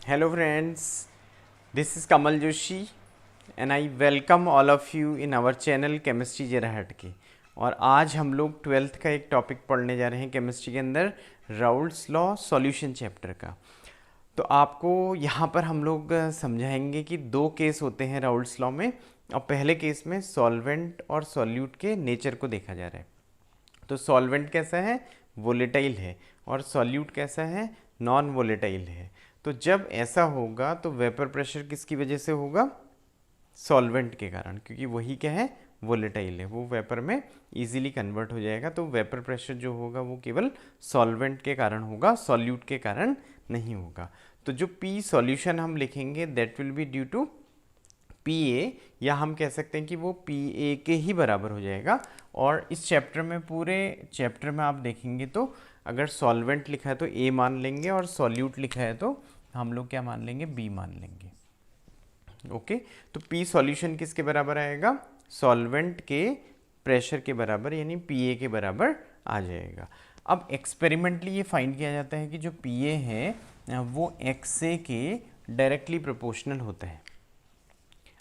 Hello friends, this is Kamal Joshi and I welcome all of you in our channel chemistry जरा हट के। और आज हम लोग 12th का एक टॉपिक पढ़ने जा रहे हैं केमिस्ट्री के अंदर, राउल्ट्स लॉ सॉल्यूशन चैप्टर का। तो आपको यहाँ पर हम लोग समझाएंगे कि दो केस होते हैं राउल्ट्स लॉ में, और पहले केस में सॉल्वेंट और सॉल्यूट के नेचर को देखा जा रहा है। तो सॉल्वेंट कैसा है, वोलेटाइल है, और सॉल्यूट कैसा है, नॉन वोलेटाइल है। तो जब ऐसा होगा तो वेपर प्रेशर किसकी वजह से होगा, सॉल्वेंट के कारण, क्योंकि वही क्या है, वोलेटाइल है, वो वेपर में इजीली कन्वर्ट हो जाएगा। तो वेपर प्रेशर जो होगा वो केवल सॉल्वेंट के कारण होगा, सॉल्यूट के कारण नहीं होगा। तो जो पी सॉल्यूशन हम लिखेंगे that will be due to P A, या हम कह सकते हैं कि वो पी ए के ही बराबर हो जाएगा। और इस चैप्टर में, पूरे चैप्टर में आप देखेंगे तो अगर सॉल्वेंट लिखा है तो ए मान लेंगे, और सॉल्यूट लिखा है तो हम लोग क्या मान लेंगे, बी मान लेंगे। ओके, तो पी सॉल्यूशन किसके बराबर आएगा, सॉल्वेंट के प्रेशर के बराबर, यानी पी ए के बराबर आ जाएगा। अब एक्सपेरिमेंटली ये फाइंड किया जाता है कि जो पी ए है वो एक्स ए के डायरेक्टली प्रोपोर्शनल होता है।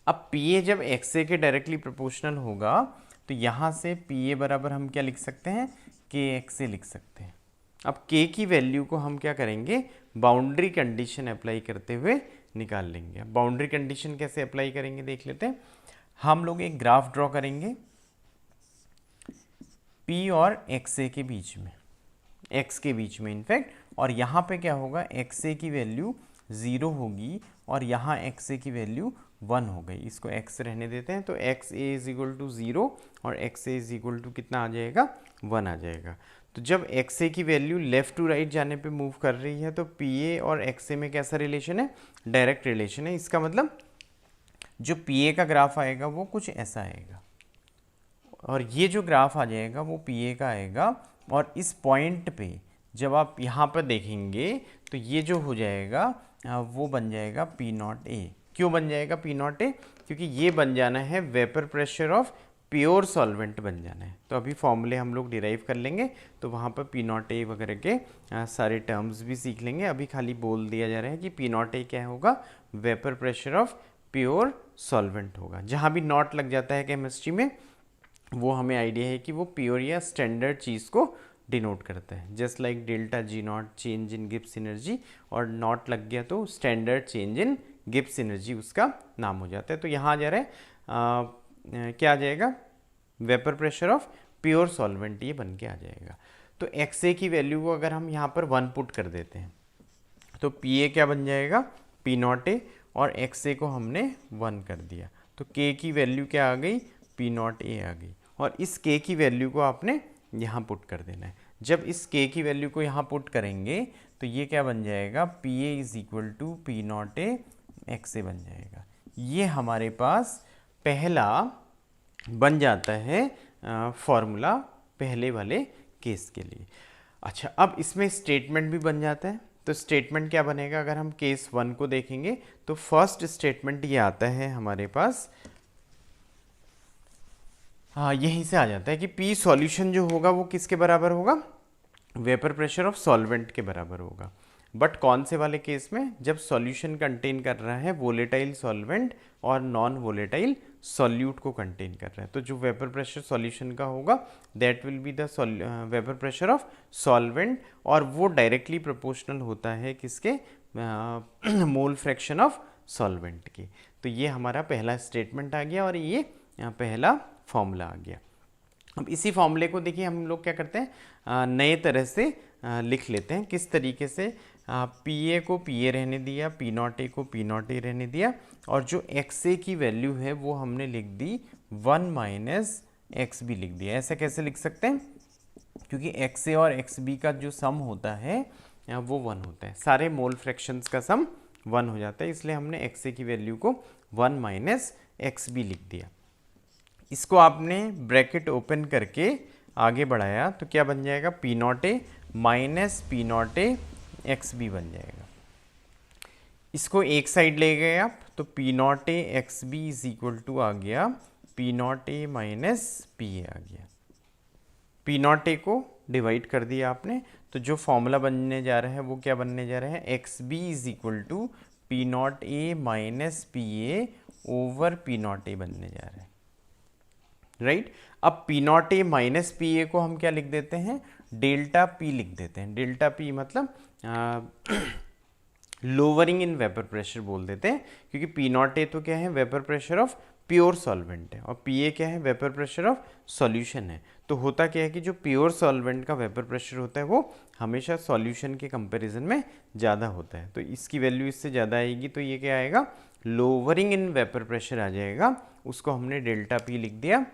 अब पी ए जब एक्स ए के डायरेक्टली प्रोपोर्शनल होगा तो यहाँ से पी ए बराबर हम क्या लिख सकते हैं, के एक्स ए लिख सकते हैं। अब के की वैल्यू को हम क्या करेंगे, बाउंड्री कंडीशन अप्लाई करते हुए निकाल लेंगे। अब बाउंड्री कंडीशन कैसे अप्लाई करेंगे देख लेते हैं। हम लोग एक ग्राफ ड्रॉ करेंगे पी और एक्स ए के बीच में, एक्स के बीच में इनफैक्ट, और यहाँ पे क्या होगा, एक्स ए की वैल्यू 0 होगी और यहाँ एक्स ए की वैल्यू 1 हो गई। इसको x रहने देते हैं, तो X A is equal to 0 और X A is equal to कितना आ जाएगा, 1 आ जाएगा। तो जब एक्स ए की वैल्यू लेफ्ट टू राइट जाने पे मूव कर रही है तो पी ए और एक्स ए में कैसा रिलेशन है, डायरेक्ट रिलेशन है। इसका मतलब जो पी ए का ग्राफ आएगा वो कुछ ऐसा आएगा, और ये जो ग्राफ आ जाएगा वो पी ए का आएगा। और इस पॉइंट पे जब आप यहाँ पर देखेंगे तो ये जो हो जाएगा वो बन जाएगा पी नॉट ए। क्यों बन जाएगा पी नॉट ए, क्योंकि ये बन जाना है vapour pressure of pure solvent बन जाना है। तो अभी फॉर्मूले हम लोग डिराइव कर लेंगे, तो वहाँ पर पी नॉट ए वगैरह के सारे टर्म्स भी सीख लेंगे। अभी खाली बोल दिया जा रहा है कि पी नॉट ए क्या होगा, vapour pressure of pure solvent होगा। जहाँ भी नॉट लग जाता है केमिस्ट्री में वो हमें आइडिया है कि वो प्योर या स्टैंडर्ड चीज़ को डिनोट करता है। Just like delta G not, change in Gibbs energy, और नॉट लग गया तो standard change in Gibbs energy उसका नाम हो जाता है। तो यहाँ आ जा रहा है क्या आ जाएगा, vapour pressure of pure solvent, ये बन के आ जाएगा। तो एक्स ए की वैल्यू को अगर हम यहाँ पर 1 पुट कर देते हैं तो पी ए क्या बन जाएगा, पी नॉट ए, और एक्स ए को हमने 1 कर दिया तो के की वैल्यू क्या आ गई, पी नॉट ए आ गई। और इस के की वैल्यू को आपने यहाँ पुट कर देना है। जब इस के की वैल्यू को यहाँ पुट करेंगे तो ये क्या बन जाएगा, P A is equal to P not A X A बन जाएगा। ये हमारे पास पहला बन जाता है फॉर्मूला पहले वाले केस के लिए। अच्छा, अब इसमें स्टेटमेंट भी बन जाता है। तो स्टेटमेंट क्या बनेगा, अगर हम केस 1 को देखेंगे तो फर्स्ट स्टेटमेंट ये आता है हमारे पास, हाँ यहीं से आ जाता है कि पी सॉल्यूशन जो होगा वो किसके बराबर होगा, वेपर प्रेशर ऑफ सॉल्वेंट के बराबर होगा। बट कौन से वाले केस में, जब सॉल्यूशन कंटेन कर रहा है वोलेटाइल सॉल्वेंट और नॉन वोलेटाइल सॉल्यूट को कंटेन कर रहा है। तो जो वेपर प्रेशर सॉल्यूशन का होगा that will be the vapour pressure of solvent, और वो डायरेक्टली प्रोपोर्शनल होता है किसके, मोल फ्रैक्शन ऑफ सॉल्वेंट के। तो ये हमारा पहला स्टेटमेंट आ गया और ये पहला फॉर्मूला आ गया। अब इसी फॉर्मूले को देखिए हम लोग क्या करते हैं, नए तरह से लिख लेते हैं। किस तरीके से, पी ए को पी ए रहने दिया, पी नॉट ए को पी नॉट ए रहने दिया, और जो एक्स ए की वैल्यू है वो हमने लिख दी 1 माइनस एक्स बी लिख दिया। ऐसा कैसे लिख सकते हैं, क्योंकि एक्स ए और एक्स बी का जो सम होता है वो 1 होता है, सारे मोल फ्रैक्शंस का सम 1 हो जाता है, इसलिए हमने एक्स ए की वैल्यू को 1 माइनस एक्स बी लिख दिया। इसको आपने ब्रैकेट ओपन करके आगे बढ़ाया तो क्या बन जाएगा, P not A minus P not A X B बन जाएगा। इसको एक साइड ले गए आप तो P not A X B is equal to आ गया P not A minus P A आ गया। पी नॉट ए को डिवाइड कर दिया आपने, तो जो फॉर्मूला बनने जा रहा है वो क्या बनने जा रहा है, X B is equal to P not A minus P A over P not A बनने जा रहा है, राइट। अब P not A minus P A को हम क्या लिख देते हैं, डेल्टा पी लिख देते हैं। डेल्टा पी मतलब लोअरिंग इन वेपर प्रेशर बोल देते हैं, क्योंकि पी नॉट ए तो क्या है, vapour pressure of pure solvent है, और पी ए क्या है, वेपर प्रेशर ऑफ सॉल्यूशन है। तो होता क्या है कि जो प्योर सॉल्वेंट का वेपर प्रेशर होता है वो हमेशा सॉल्यूशन के कंपैरिजन में ज़्यादा होता है, तो इसकी वैल्यू इससे ज़्यादा आएगी, तो ये क्या आएगा, लोअरिंग इन वेपर प्रेशर आ जाएगा। उसको हमने डेल्टा पी लिख दिया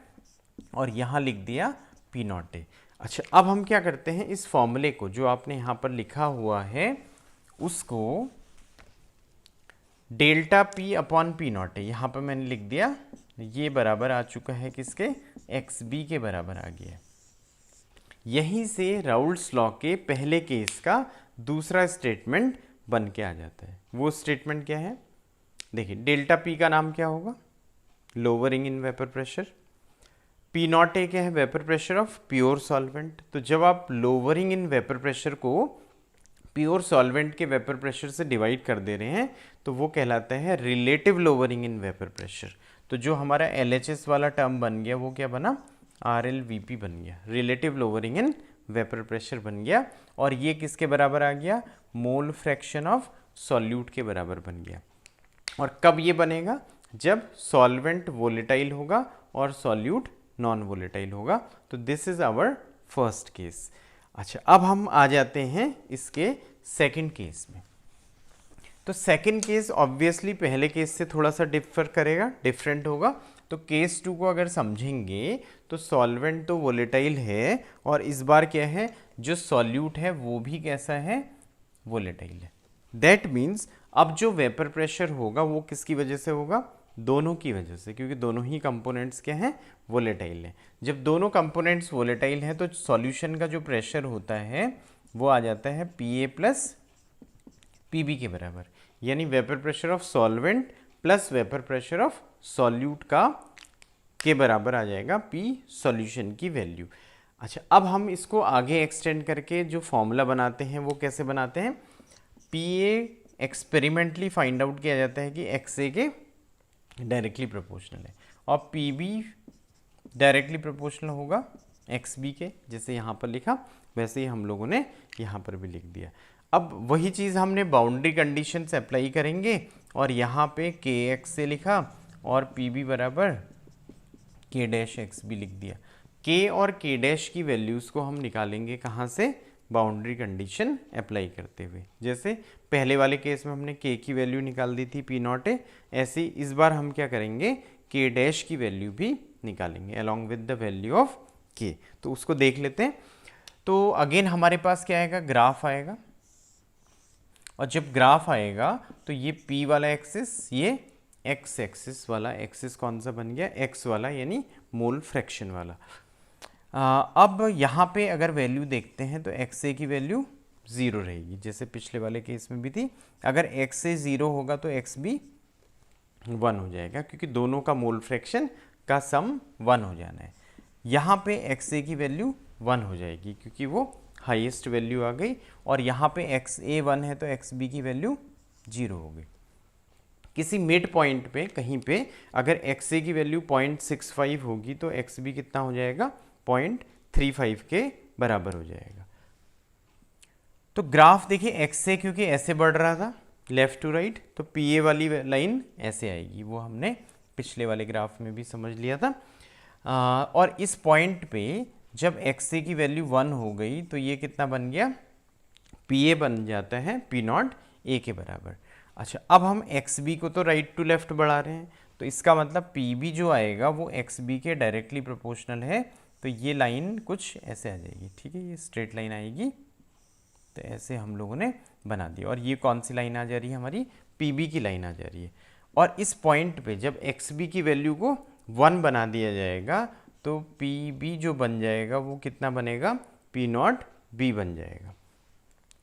और यहाँ लिख दिया पी नॉट ए। अच्छा, अब हम क्या करते हैं, इस फॉर्मूले को जो आपने यहाँ पर लिखा हुआ है उसको delta P upon P not है, यहाँ पर मैंने लिख दिया, ये बराबर आ चुका है किसके, एक्स बी के बराबर आ गया। यहीं से राउल्ट्स लॉ के पहले केस का दूसरा स्टेटमेंट बन के आ जाता है। वो स्टेटमेंट क्या है, देखिए डेल्टा पी का नाम क्या होगा, lowering in vapour pressure, P not ए क्या है, vapour pressure of pure solvent. तो जब आप लोअरिंग इन वेपर प्रेशर को प्योर सॉल्वेंट के वेपर प्रेशर से डिवाइड कर दे रहे हैं तो वो कहलाता है relative lowering in vapour pressure. तो जो हमारा LHS वाला टर्म बन गया वो क्या बना, RLVP बन गया, relative lowering in vapour pressure बन गया। और ये किसके बराबर आ गया, मोल फ्रैक्शन ऑफ सॉल्यूट के बराबर बन गया। और कब ये बनेगा, जब सॉल्वेंट वोलेटाइल होगा और सॉल्यूट नॉन वोलेटाइल होगा। तो this is our first case. अच्छा, अब हम आ जाते हैं इसके सेकंड केस में। तो सेकंड केस ऑब्वियसली पहले केस से थोड़ा सा डिफर करेगा, डिफरेंट होगा। तो केस 2 को अगर समझेंगे तो सॉल्वेंट तो वोलेटाइल है और इस बार क्या है, जो सॉल्यूट है वो भी कैसा है, वोलेटाइल है। दैट मीन्स अब जो वेपर प्रेशर होगा वो किसकी वजह से होगा, दोनों की वजह से, क्योंकि दोनों ही कंपोनेंट्स क्या हैं, वोलेटाइल हैं। जब दोनों कंपोनेंट्स वोलेटाइल हैं तो सॉल्यूशन का जो प्रेशर होता है वो आ जाता है PA प्लस PB के बराबर, यानी vapour pressure of solvent plus vapour pressure of solute का के बराबर आ जाएगा P सॉल्यूशन की वैल्यू। अच्छा, अब हम इसको आगे एक्सटेंड करके जो फॉर्मूला बनाते हैं वो कैसे बनाते हैं, PA एक्सपेरिमेंटली फाइंड आउट किया जाता है कि XA के डायरेक्टली प्रोपोर्शनल है और PB डायरेक्टली प्रोपोर्शनल होगा XB के, जैसे यहाँ पर लिखा वैसे ही हम लोगों ने यहाँ पर भी लिख दिया। अब वही चीज़ हमने बाउंड्री कंडीशन से अप्लाई करेंगे और यहाँ पे KX से लिखा और PB बराबर K डैश XB लिख दिया। K और K डैश की वैल्यूज़ को हम निकालेंगे कहाँ से, बाउंड्री कंडीशन अप्लाई करते हुए। जैसे पहले वाले केस में हमने K की वैल्यू निकाल दी थी P नॉट ए, ऐसे ही इस बार हम क्या करेंगे, K डैश की वैल्यू भी निकालेंगे along with the value of K। तो उसको देख लेते हैं। तो अगेन हमारे पास क्या आएगा, ग्राफ आएगा, और जब ग्राफ आएगा तो ये P वाला एक्सिस, ये X एक्सिस वाला एक्सिस कौन सा बन गया, X वाला, यानी मोल फ्रैक्शन वाला। अब यहाँ पे अगर वैल्यू देखते हैं तो XA की वैल्यू 0 रहेगी, जैसे पिछले वाले केस में भी थी। अगर XA 0 होगा तो XB 1 हो जाएगा, क्योंकि दोनों का मोल फ्रैक्शन का सम 1 हो जाना है। यहाँ पे XA की वैल्यू 1 हो जाएगी क्योंकि वो हाईएस्ट वैल्यू आ गई, और यहाँ पे XA 1 है तो XB की वैल्यू 0 हो गई। किसी मिड पॉइंट पे कहीं पे अगर XA की वैल्यू 0.65 होगी तो XB कितना हो जाएगा, 0.35 के बराबर हो जाएगा। तो ग्राफ देखिए, XA क्योंकि ऐसे बढ़ रहा था लेफ्ट टू राइट, तो PA वाली लाइन ऐसे आएगी, वो हमने पिछले वाले ग्राफ में भी समझ लिया था। और इस पॉइंट पे जब XA की वैल्यू 1 हो गई तो ये कितना बन गया, PA बन जाता है P नॉट A के बराबर। अच्छा, अब हम XB को तो राइट टू लेफ्ट बढ़ा रहे हैं, तो इसका मतलब PB जो आएगा वो XB के डायरेक्टली प्रोपोर्शनल है। तो ये लाइन कुछ ऐसे आ जाएगी, ठीक है, ये स्ट्रेट लाइन आएगी। तो ऐसे हम लोगों ने बना दिया, और ये कौन सी लाइन आ जा रही है, हमारी PB की लाइन आ जा रही है। और इस पॉइंट पे जब XB की वैल्यू को 1 बना दिया जाएगा तो PB जो बन जाएगा वो कितना बनेगा, P नॉट B बन जाएगा।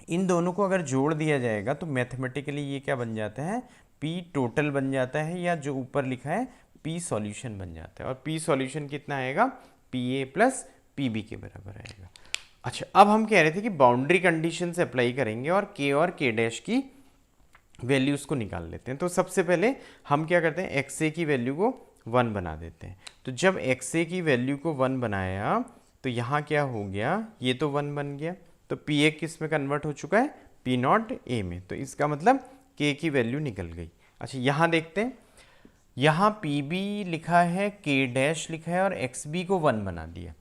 इन दोनों को अगर जोड़ दिया जाएगा तो मैथमेटिकली ये क्या बन जाता है, P टोटल बन जाता है, या जो ऊपर लिखा है P सॉल्यूशन बन जाता है। और P सॉल्यूशन कितना आएगा, PA प्लस PB के बराबर आएगा। अच्छा, अब हम कह रहे थे कि बाउंड्री कंडीशन से अप्लाई करेंगे और के डैश की वैल्यूज़ को निकाल लेते हैं। तो सबसे पहले हम क्या करते हैं, एक्स ए की वैल्यू को 1 बना देते हैं। तो जब एक्स ए की वैल्यू को 1 बनाया तो यहाँ क्या हो गया, ये तो 1 बन गया, तो पी ए किस में कन्वर्ट हो चुका है, पी नॉट ए में। तो इसका मतलब के की वैल्यू निकल गई। अच्छा, यहाँ देखते हैं, यहाँ पी बी लिखा है, के डैश लिखा है और एक्स बी को 1 बना दिया।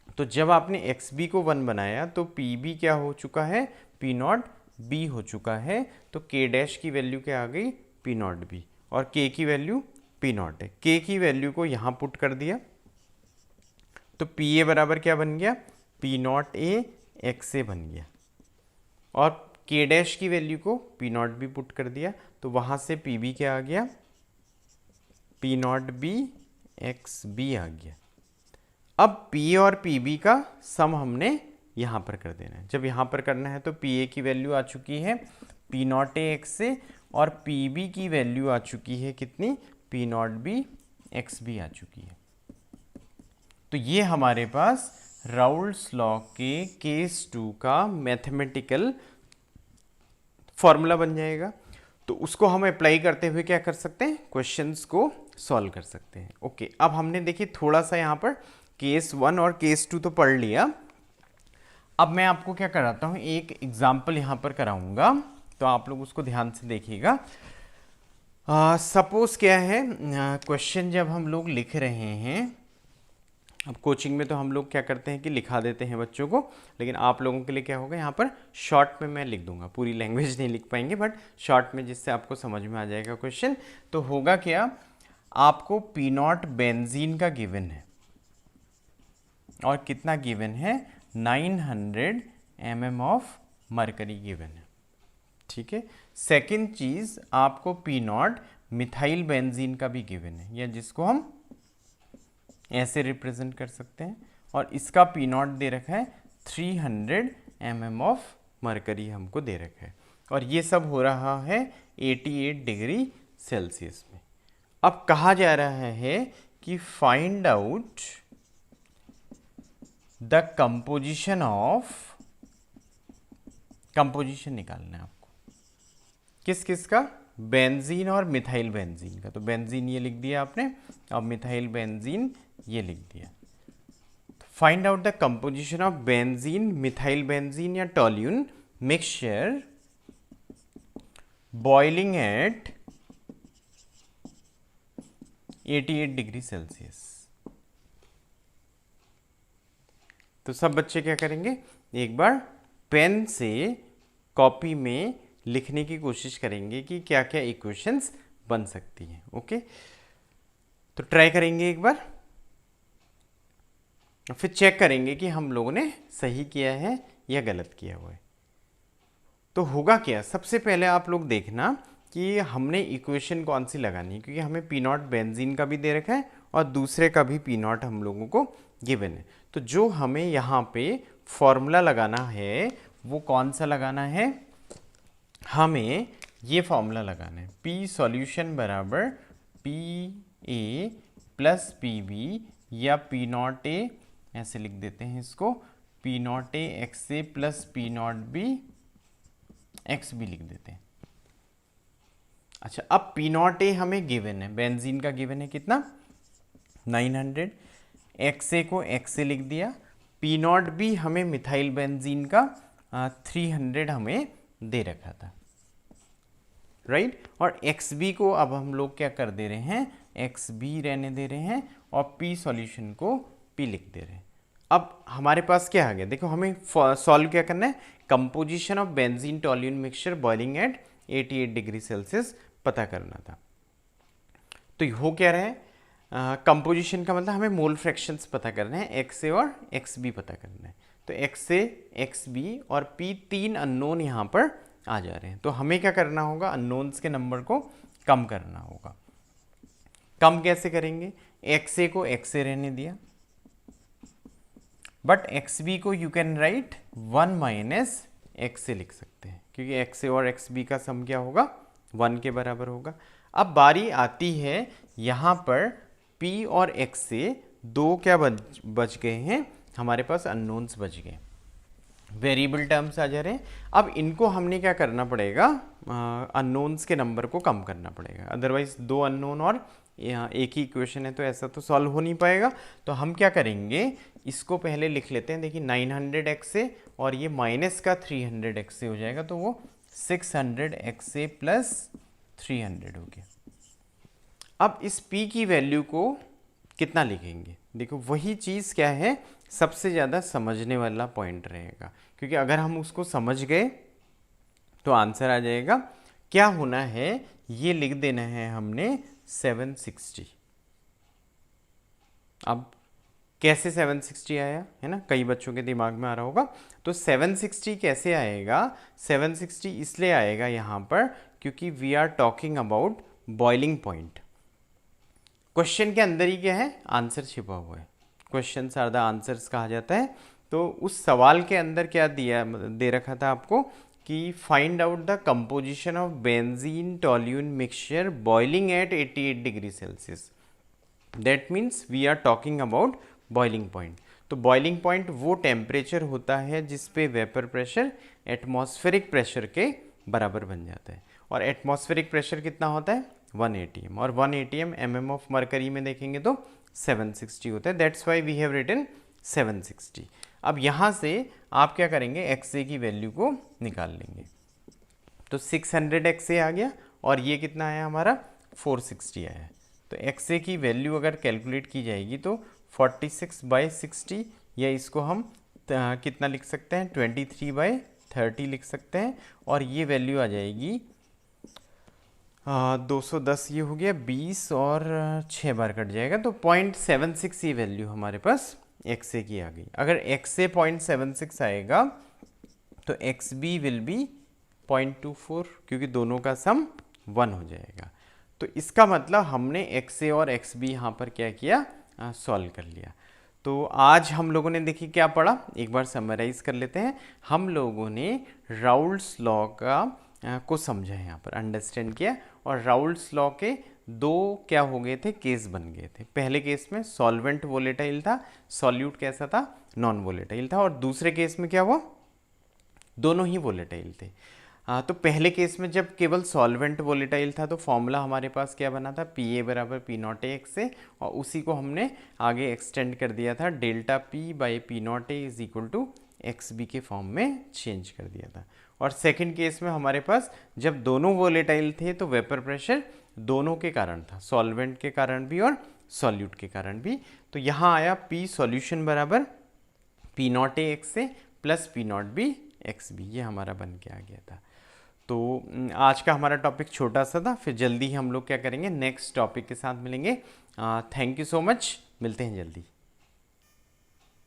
तो जब आपने एक्स बी को 1 बनाया तो पी बी क्या हो चुका है, पी नॉट बी हो चुका है। तो के डैश की वैल्यू क्या आ गई, पी नॉट बी, और के की वैल्यू पी नॉट है। के की वैल्यू को यहाँ पुट कर दिया तो पी ए बराबर क्या बन गया, P not A X A बन गया, और के डैश की वैल्यू को पी नॉट बी पुट कर दिया तो वहाँ से पी बी क्या आ गया, P not B X B आ गया। अब पी और पी बी का सम हमने यहाँ पर कर देना है। जब यहाँ पर करना है तो पी ए की वैल्यू आ चुकी है P not A X A, और पी बी की वैल्यू आ चुकी है कितनी, P not B X B आ चुकी है। तो ये हमारे पास राउल्स लॉ के केस 2 का मैथमेटिकल फॉर्मूला बन जाएगा। तो उसको हम अप्लाई करते हुए क्या कर सकते हैं, क्वेश्चंस को सॉल्व कर सकते हैं। ओके, अब हमने देखिए थोड़ा सा यहाँ पर केस 1 और केस 2 तो पढ़ लिया। अब मैं आपको क्या कराता हूँ, एक एग्जाम्पल यहाँ पर कराऊंगा, तो आप लोग उसको ध्यान से देखिएगा। सपोज क्या है, क्वेश्चन जब हम लोग लिख रहे हैं, अब कोचिंग में तो हम लोग क्या करते हैं कि लिखा देते हैं बच्चों को, लेकिन आप लोगों के लिए क्या होगा, यहाँ पर शॉर्ट में मैं लिख दूंगा, पूरी लैंग्वेज नहीं लिख पाएंगे बट शॉर्ट में, जिससे आपको समझ में आ जाएगा क्वेश्चन। तो होगा क्या, आपको पी नॉट बेंजीन का गिवन है और कितना गिवन है, 900 mm ऑफ मरकरी गिवन है, ठीक है। सेकेंड चीज, आपको पी नॉट मिथाइल बेंजीन का भी गिवन है, या जिसको हम ऐसे रिप्रेजेंट कर सकते हैं, और इसका पी नॉट दे रखा है 300 mm ऑफ मरकरी हमको दे रखा है, और ये सब हो रहा है 88 डिग्री सेल्सियस में। अब कहा जा रहा है कि find out the composition of, composition निकालना है आपको, किस किस का, बेंजीन और मिथाइल बेंजीन का। तो बेंजीन ये लिख दिया आपने, अब मिथाइल बेंजीन ये लिख दिया। Find out the composition of benzene, methyl benzene या toluene mixture boiling at 88 degree Celsius. तो सब बच्चे क्या करेंगे, एक बार पेन से कॉपी में लिखने की कोशिश करेंगे कि क्या क्या इक्वेशंस बन सकती हैं। ओके, तो ट्राई करेंगे एक बार, फिर चेक करेंगे कि हम लोगों ने सही किया है या गलत किया हुआ है। तो होगा क्या, सबसे पहले आप लोग देखना कि हमने इक्वेशन कौन सी लगानी है, क्योंकि हमें पी नॉट बेंजीन का भी दे रखा है और दूसरे का भी पी नॉट हम लोगों को गिवन है। तो जो हमें यहाँ पे फॉर्मूला लगाना है वो कौन सा लगाना है, हमें ये फॉर्मूला लगाना है, पी सॉल्यूशन बराबर P A plus P B, या पी नॉट ए, ऐसे लिख देते हैं इसको, P not A X A plus P not B X B लिख देते हैं। अच्छा, अब पी नॉट ए हमें गिवन है, बेंजीन का गिवन है कितना, 900, एक्स ए को एक्स ए लिख दिया, पी नॉट बी हमें मिथाइल बेंजीन का 300 हमें दे रखा था, राइट। और एक्स बी को अब हम लोग क्या कर दे रहे हैं, एक्स बी रहने दे रहे हैं, और पी सॉल्यूशन को पी लिख दे रहे हैं। अब हमारे पास क्या आ गया, देखो हमें सॉल्व क्या करना है, composition of benzene toluene mixture boiling at 88 degree Celsius पता करना था। तो हो क्या रहा है, कंपोजिशन का मतलब हमें मोल फ्रैक्शंस पता करना है, एक्स ए और एक्स बी पता करना है। तो एक्स ए, एक्स बी और पी, तीन अननोन यहाँ पर आ जा रहे हैं। तो हमें क्या करना होगा, अननोन्स के नंबर को कम करना होगा। कम कैसे करेंगे, एक्स ए को एक्स ए रहने दिया, बट एक्स बी को you can write 1 minus X A लिख सकते हैं, क्योंकि एक्स ए और एक्स बी का सम क्या होगा, 1 के बराबर होगा। अब बारी आती है यहाँ पर P और X से दो क्या बच गए हैं, हमारे पास अननोन्स बच गए। वेरिएबल टर्म्स आ जा रहे हैं। अब इनको हमने क्या करना पड़ेगा, अननोन्स के नंबर को कम करना पड़ेगा, अदरवाइज दो अननोन और एक ही इक्वेशन है तो ऐसा तो सॉल्व हो नहीं पाएगा। तो हम क्या करेंगे, इसको पहले लिख लेते हैं। देखिए 900 XA और ये माइनस का 300 XA हो जाएगा, तो वो 600 XA प्लस 300 हो गया। अब इस P की वैल्यू को कितना लिखेंगे, देखो वही चीज़ क्या है, सबसे ज़्यादा समझने वाला पॉइंट रहेगा, क्योंकि अगर हम उसको समझ गए तो आंसर आ जाएगा। क्या होना है, ये लिख देना है हमने 760। अब कैसे 760 आया है ना, कई बच्चों के दिमाग में आ रहा होगा। तो 760 कैसे आएगा, 760 इसलिए आएगा यहाँ पर क्योंकि we are talking about boiling point. Question के अंदर ही क्या है, आंसर छिपा हुआ है। क्वेश्चन आर द आंसर्स कहा जाता है। तो उस सवाल के अंदर क्या दिया दे रखा था आपको कि find out the composition of benzene toluene mixture boiling at 88 degree Celsius. That means we are talking about boiling point. तो बॉइलिंग पॉइंट वो टेम्परेचर होता है जिस पे वेपर प्रेशर एटमॉस्फेरिक प्रेशर के बराबर बन जाता है। और एटमॉस्फेरिक प्रेशर कितना होता है, 1 atm, और 1 atm mm ऑफ मरकरी में देखेंगे तो 760 होता है। That's why we have written 760। अब यहाँ से आप क्या करेंगे, XA की वैल्यू को निकाल लेंगे। तो 600 XA आ गया और ये कितना आया हमारा, 460 आया। तो XA की वैल्यू अगर कैलकुलेट की जाएगी तो 46/60, या इसको हम कितना लिख सकते हैं, 23/30 लिख सकते हैं। और ये वैल्यू आ जाएगी 210, ये हो गया 20 और 6 बार कट जाएगा, तो 0.76 ये वैल्यू हमारे पास XA की आ गई। अगर XA 0.76 आएगा तो XB विल बी 0.24, क्योंकि दोनों का सम 1 हो जाएगा। तो इसका मतलब हमने XA और XB यहाँ पर क्या किया, सॉल्व कर लिया। तो आज हम लोगों ने देखिए क्या पढ़ा, एक बार समराइज कर लेते हैं। हम लोगों ने राउल्ट्स लॉ को समझा है, यहाँ पर अंडरस्टैंड किया। और राउल्ट्स लॉ के दो क्या हो गए थे, केस बन गए थे। पहले केस में सॉल्वेंट वोलेटाइल था, सॉल्यूट कैसा था, नॉन वोलेटाइल था। और दूसरे केस में क्या हुआ, दोनों ही वोलेटाइल थे। तो पहले केस में जब केवल सॉल्वेंट वोलेटाइल था तो फॉर्मूला हमारे पास क्या बना था, PA बराबर P0A XA, और उसी को हमने आगे एक्सटेंड कर दिया था, delta P/P0A is equal to XB के फॉर्म में चेंज कर दिया था। और सेकंड केस में हमारे पास जब दोनों वोलेटाइल थे तो वेपर प्रेशर दोनों के कारण था, सॉल्वेंट के कारण भी और सॉल्यूट के कारण भी। तो यहाँ आया P सॉल्यूशन बराबर P0A XA plus P0B XB, ये हमारा बन के आ गया था। तो आज का हमारा टॉपिक छोटा सा था, फिर जल्दी ही हम लोग क्या करेंगे, नेक्स्ट टॉपिक के साथ मिलेंगे। थैंक यू सो मच, मिलते हैं जल्दी।